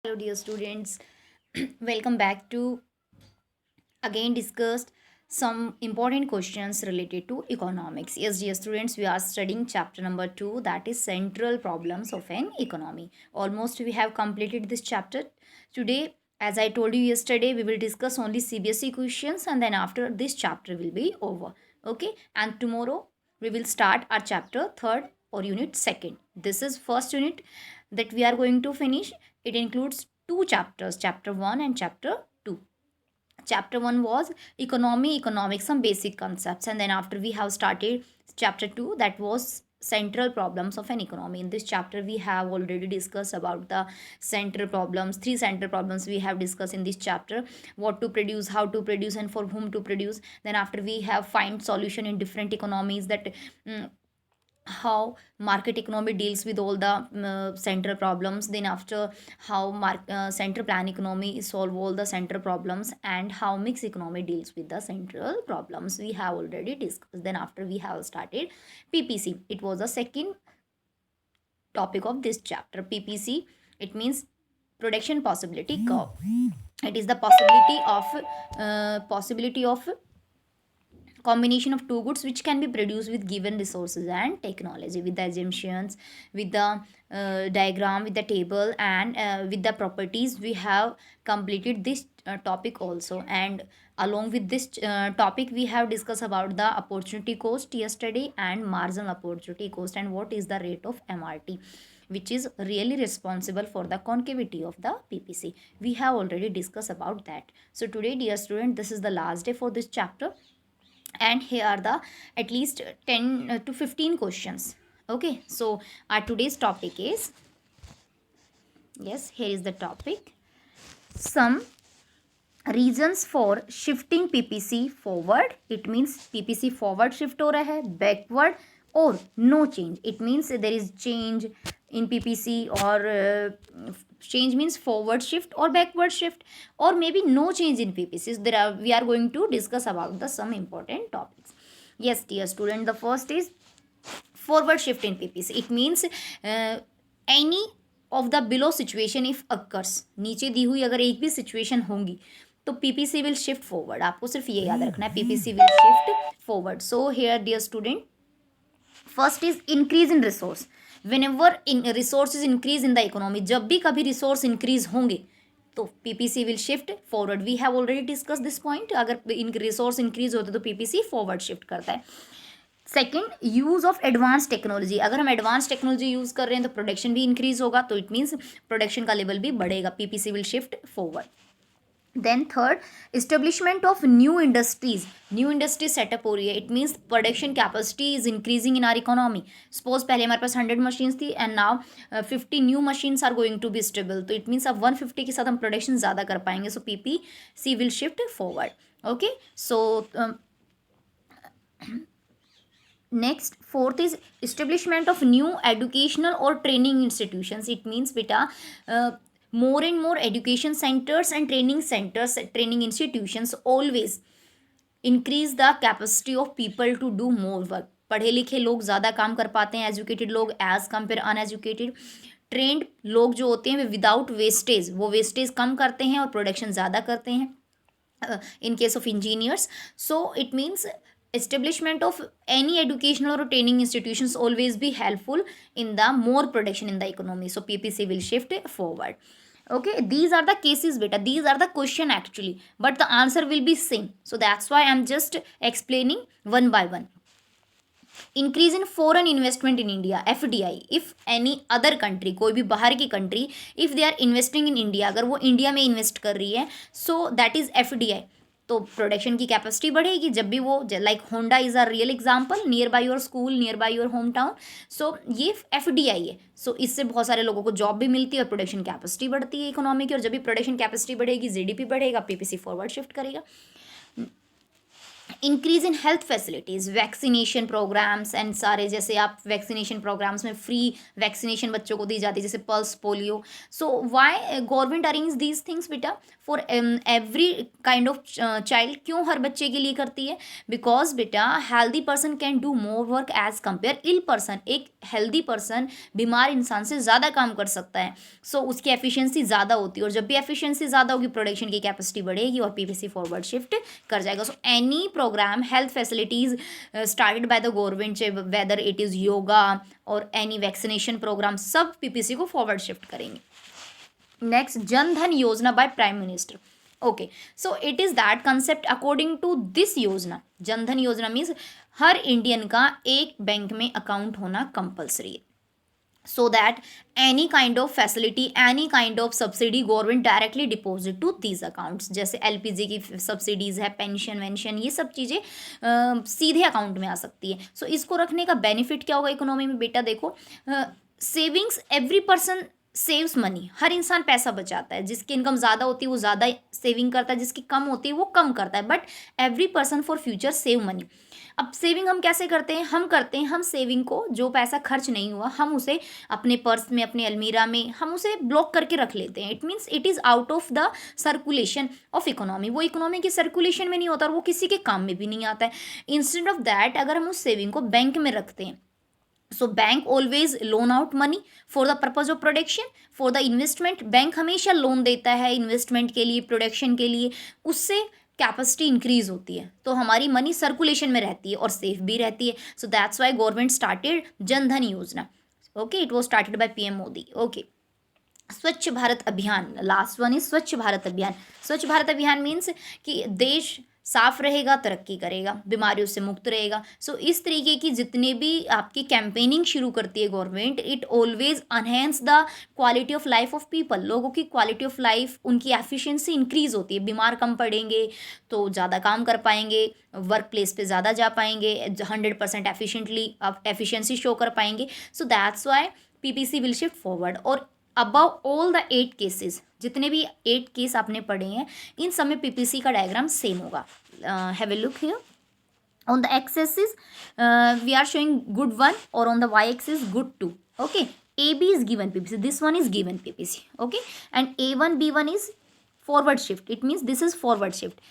Hello, dear students. Welcome back to again discussed some important questions related to economics. Yes, dear students, we are studying chapter number 2, that is central problems of an economy. Almost we have completed this chapter. Today, as I told you yesterday, we will discuss only CBSE questions and then after this chapter will be over. Okay, and tomorrow we will start our chapter 3rd or unit 2nd. This is first unit that we are going to finish. It includes two chapters, chapter 1 and chapter 2. Chapter 1 was economy, economics, some basic concepts, and then after we have started chapter 2, that was central problems of an economy. In this chapter we have already discussed about the central problems, three central problems we have discussed in this chapter: what to produce, how to produce, and for whom to produce. Then after we have find solution in different economies, that how market economy deals with all the central problems. Then after how central plan economy solve all the central problems, and how mixed economy deals with the central problems we have already discussed. Then after we have started PPC. It was the second topic of this chapter. PPC, it means production possibility curve. It is the possibility of combination of two goods which can be produced with given resources and technology, with the assumptions, with the diagram, with the table, and with the properties. We have completed this topic also, and along with this topic we have discussed about the opportunity cost yesterday and marginal opportunity cost, and what is the rate of MRT, which is really responsible for the concavity of the PPC. We have already discussed about that. So today, dear student, this is the last day for this chapter, and here are the at least 10 to 15 questions. Okay, so our today's topic is, yes, here is the topic: some reasons for shifting PPC forward. It means PPC forward shift हो रहा है, backward or no change. It means there is change in PPC, or change means forward shift or backward shift, or maybe no change in PPCs. We are going to discuss about the some important topics. Yes, dear student, the first is forward shift in PPC. It means any of the below situation if occurs. नीचे दी हुई अगर एक भी situation होंगी तो PPC will shift forward. आपको सिर्फ ये याद रखना है, PPC will shift forward. So here, dear student, first is increase in resource. Whenever in resources increase in the economy, जब भी कभी resource increase होंगे तो PPC will shift forward. We have already discussed this point. अगर इन resource increase होते तो PPC forward shift करता है. Second, use of advance technology. अगर हम एडवांस टेक्नोलॉजी यूज कर रहे हैं तो प्रोडक्शन भी इंक्रीज होगा, तो इट मीन्स प्रोडक्शन का लेवल भी बढ़ेगा. PPC will shift forward. Then third, establishment of new industries. New industries setup हो रही है. It means production capacity is increasing in our economy. Suppose पहले हमारे पास 100 मशीन्स थी and now 50 new machines are going to be stable. तो it means अब 150 के साथ हम प्रोडक्शन ज़्यादा कर पाएंगे. So PPC will shift forward. Okay, so next, fourth is establishment of new educational or training institutions. It means beta more and more education centers and training centers, training institutions always increase the capacity of people to do more work. पढ़े लिखे लोग ज़्यादा काम कर पाते हैं, educated लोग as compare uneducated. Trend लोग जो होते हैं वे विदाउट वेस्टेज, वो वेस्टेज कम करते हैं और प्रोडक्शन ज़्यादा करते हैं in case of engineers. So it means establishment of any educational or training institutions always be helpful in the more production in the economy. So PPC will shift forward. Okay, these are the cases beta, these are the question actually, but the answer will be same. So that's why I'm just explaining one by one. Increase in foreign investment in India, FDI. If any other country, कोई भी बाहर की country, if they are investing in India, अगर वो India में invest कर रही है, सो दैट इज़ FDI. तो प्रोडक्शन की कैपेसिटी बढ़ेगी. जब भी वो, like Honda is a real example, near by your school, near by your home town. So ये FDI है. सो इससे बहुत सारे लोगों को जॉब भी मिलती है और प्रोडक्शन कैपेसिटी बढ़ती है इकोनॉमी की. और जब भी प्रोडक्शन कैपेसिटी बढ़ेगी, GDP बढ़ेगा, PPC फॉरवर्ड शिफ्ट करेगा. Increase in health facilities, vaccination programmes and सारे, जैसे आप वैक्सीनेशन प्रोग्राम्स में फ्री वैक्सीनेशन बच्चों को दी जाती है, जैसे pulse polio. So why government arrange these things बेटा for every kind of child. क्यों हर बच्चे के लिए करती है? बिकॉज बेटा healthy person can do more work as compare ill person. एक हेल्दी पर्सन बीमार इंसान से ज़्यादा काम कर सकता है. उसकी एफिशिएंसी ज़्यादा होती है, और जब भी एफिशिएंसी ज़्यादा होगी प्रोडक्शन की कैपेसिटी बढ़ेगी और पीपीसी फॉरवर्ड शिफ्ट कर जाएगा. So any programme health facilities started by the government, whether it is yoga और एनी वैक्सीनेशन प्रोग्राम, सब पीपीसी को फॉरवर्ड शिफ्ट करेंगे. Next, Jan Dhan Yojana by prime minister. Okay, so it is that concept according to this Yojana. Jan Dhan योजना means हर Indian का एक bank में account होना compulsory है, so that any kind of facility, any kind of subsidy government directly deposit to these accounts. जैसे LPG की subsidies है, pension वेंशन, ये सब चीज़ें सीधे अकाउंट में आ सकती है. सो इसको रखने का बेनिफिट क्या होगा इकोनॉमी में बेटा? देखो, savings, every person saves money. हर इंसान पैसा बचाता है. जिसकी इनकम ज़्यादा होती है वो ज़्यादा सेविंग करता है, जिसकी कम होती है वो कम करता है. But every person for future save money. अब सेविंग हम कैसे करते हैं? हम सेविंग को, जो पैसा खर्च नहीं हुआ, हम उसे अपने पर्स में, अपने अलमीरा में, हम उसे ब्लॉक करके रख लेते हैं. It means it is out of the circulation of economy. वो इकोनॉमी की सर्कुलेशन में नहीं होता और वो किसी के काम में भी नहीं आता है. इंस्टेड ऑफ दैट, अगर हम उस सेविंग को बैंक में रखते हैं, so bank always loan out money for the purpose of production, for the investment. Bank हमेशा लोन देता है इन्वेस्टमेंट के लिए, प्रोडक्शन के लिए. उससे कैपेसिटी इंक्रीज होती है, तो हमारी मनी सर्कुलेशन में रहती है और सेफ भी रहती है. So that's why government started जन धन योजना. Okay, it was started by PM Modi. Okay, स्वच्छ भारत अभियान. लास्ट वन इज स्वच्छ भारत अभियान. स्वच्छ भारत अभियान मीन्स कि देश साफ रहेगा, तरक्की करेगा, बीमारियों से मुक्त रहेगा. इस तरीके की जितने भी आपकी कैंपेनिंग शुरू करती है government, it always enhance the quality of life of people. लोगों की क्वालिटी ऑफ लाइफ, उनकी एफिशिएंसी इंक्रीज होती है. बीमार कम पड़ेंगे तो ज़्यादा काम कर पाएंगे, वर्क प्लेस पे ज़्यादा जा पाएंगे, 100% एफिशिएंसी शो कर पाएंगे. So that's why PPC will shift forward. और अबव ऑल द 8 केसेस, जितने भी 8 केस आपने पढ़े हैं, इन सब में पीपीसी का डायग्राम सेम होगा. Have a look here. On the x-axis, we are showing good 1, or on the y-axis good 2. Okay, AB is given PPC. This one is given PPC. Okay, and A1, B1 is forward shift. It means this is forward shift.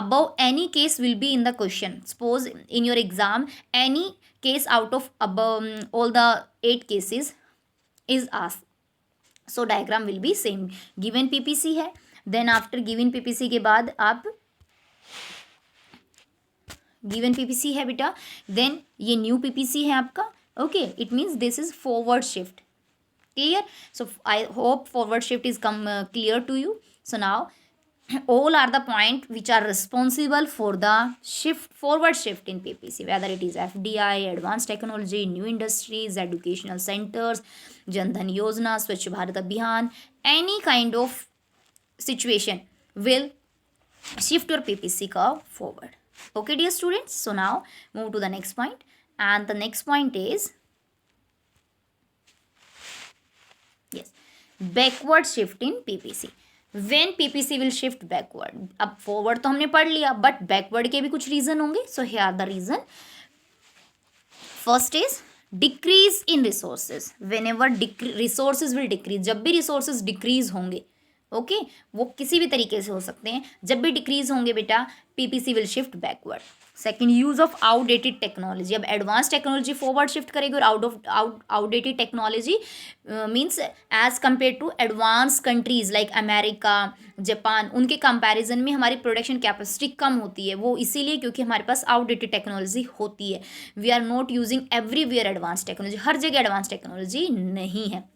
Above any case will be in the question. Suppose in your exam any case out of above all the 8 cases is asked. So diagram will be same. Given PPC है, then after given PPC के बाद आप given PPC है बेटा, then ये new PPC है आपका. Okay, it means this is forward shift. Clear? So I hope forward shift is come clear to you. So now all are the point which are responsible for the forward shift in PPC, whether it is FDI, advanced technology, new industries, educational centers, Jan Dhan Yojana, Swachh Bharat Abhiyan. Any kind of situation will shift your PPC curve forward. Okay, dear students, so now move to the next point, and the next point is, yes, backward shift in PPC. When PPC will shift backward. अब forward तो हमने पढ़ लिया, but backward के भी कुछ reason होंगे. So here are the reason. First is decrease in resources. Whenever resources will decrease, जब भी resources decrease होंगे, ओके, वो किसी भी तरीके से हो सकते हैं, जब भी डिक्रीज होंगे बेटा PPC will shift backward. Second, use of outdated technology. अब एडवांस टेक्नोलॉजी फॉरवर्ड शिफ्ट करेगी, और outdated technology means as compare to advance countries like America, Japan, उनके कंपैरिजन में हमारी प्रोडक्शन कैपेसिटी कम होती है. वो इसीलिए क्योंकि हमारे पास आउटडेटेड टेक्नोलॉजी होती है. We are not using everywhere advance technology. हर जगह एडवांस टेक्नोलॉजी नहीं है.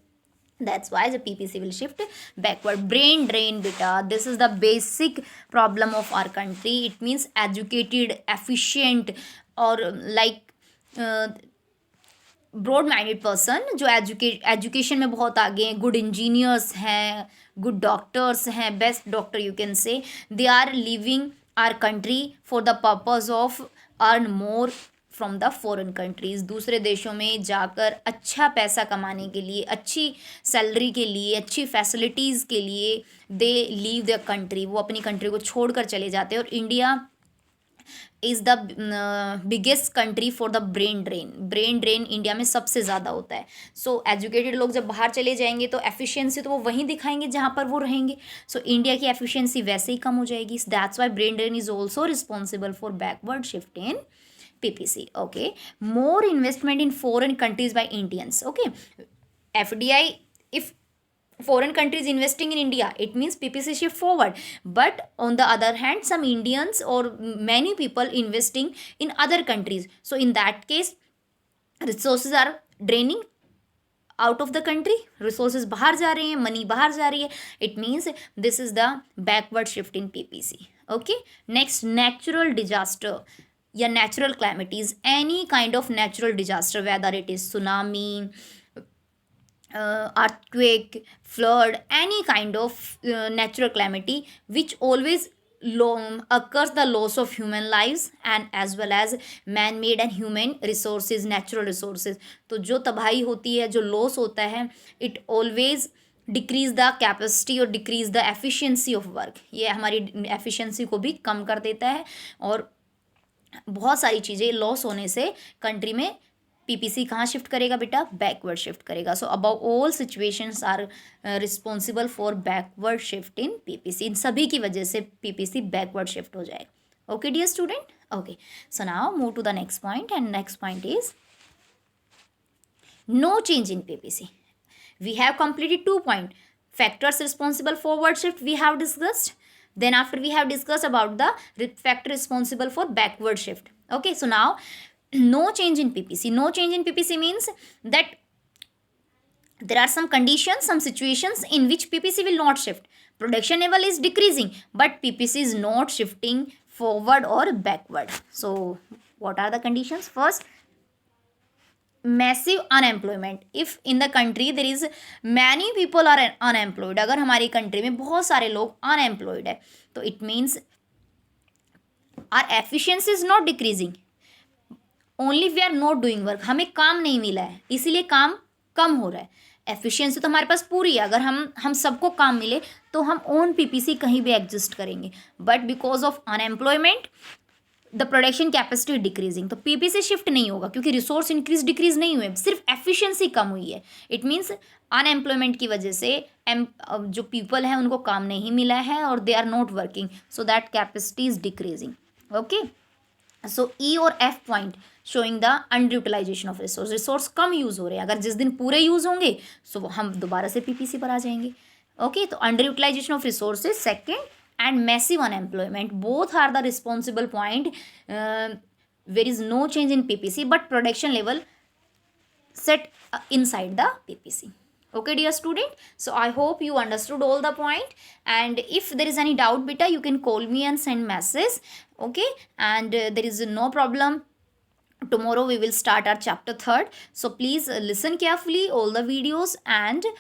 That's why the PPC will shift backward. Brain drain beta, this is the basic problem of our country. It means educated, efficient, और like broad minded person जो education में बहुत आगे हैं, गुड इंजीनियर्स हैं, good doctors हैं, best doctor you can say, they are living our country for the purpose of earn more from the foreign countries. दूसरे देशों में जाकर अच्छा पैसा कमाने के लिए, अच्छी सैलरी के लिए, अच्छी फैसिलिटीज़ के लिए दे लीव द कंट्री. वो अपनी कंट्री को छोड़ कर चले जाते हैं. और India is the biggest country for the brain drain India में सबसे ज़्यादा होता है. सो एजुकेटेड लोग जब बाहर चले जाएंगे तो एफिशिएंसी तो वो वहीं दिखाएंगे जहाँ पर वो रहेंगे. सो इंडिया की एफिशिएंसी वैसे ही कम हो जाएगी. That's why brain drain is also responsible for backward shift in PPC. Okay, more investment in foreign countries by Indians. Okay, FDI, if foreign countries investing in India, it means PPC shift forward. But on the other hand, some Indians or many people investing in other countries, so in that case resources are draining out of the country, resources bahar ja rahe hain, money bahar ja rahi hai. It means this is the backward shift in PPC. Okay, next, natural disaster या natural calamities, any kind of natural disaster, whether it is tsunami, earthquake, flood, any kind of natural calamity which always occurs the loss of human lives and as well as man made and human resources, natural resources. तो जो तबाही होती है, जो loss होता है, it always decrease the capacity और decrease the efficiency of work. ये हमारी एफिशिएंसी को भी कम कर देता है और बहुत सारी चीज़ें लॉस होने से कंट्री में PPC कहाँ शिफ्ट करेगा बेटा? बैकवर्ड शिफ्ट करेगा. So above all situations are responsible for backward shift in PPC. इन सभी की वजह से PPC बैकवर्ड शिफ्ट हो जाए. Okay dear student. Okay, so now move to the next point and next point is no change in PPC. We have completed 2 points. Factors responsible for forward shift we have discussed. Then after we have discussed about the factor responsible for backward shift. Okay, so now no change in PPC. No change in PPC means that there are some conditions, some situations in which PPC will not shift. Production level is decreasing, but PPC is not shifting forward or backward. So what are the conditions? First, massive unemployment. If in the country there is many people are unemployed, अगर हमारी country में बहुत सारे लोग unemployed है तो it means our efficiency is not decreasing, only we are not doing work. हमें काम नहीं मिला है इसीलिए काम कम हो रहा है. एफिशिएंसी तो हमारे पास पूरी है. अगर हम सबको काम मिले तो हम ओन PPC कहीं भी एग्जिस्ट करेंगे. But because of unemployment the production capacity decreasing, तो PPC शिफ्ट नहीं होगा क्योंकि रिसोर्स इंक्रीज डिक्रीज नहीं हुए, सिर्फ एफिशिएंसी कम हुई है. इट मीन्स अनएम्प्लॉयमेंट की वजह से जो पीपल हैं उनको काम नहीं मिला है और they are not working, so that capacity is decreasing. Okay, so E और F point showing the under utilization of resource. Resource कम यूज़ हो रहे हैं, अगर जिस दिन पूरे यूज़ होंगे सो हम दोबारा से PPC पर आ जाएंगे. ओके, तो under utilization of resources second and massive unemployment, both are the responsible point where is no change in PPC but production level set inside the PPC. Okay dear student, so I hope you understood all the point, and if there is any doubt beta you can call me and send message. Okay, and there is no problem. Tomorrow we will start our chapter 3rd, so please listen carefully all the videos and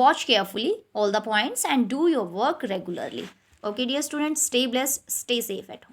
watch carefully all the points and do your work regularly. Okay dear students, stay blessed, stay safe at home.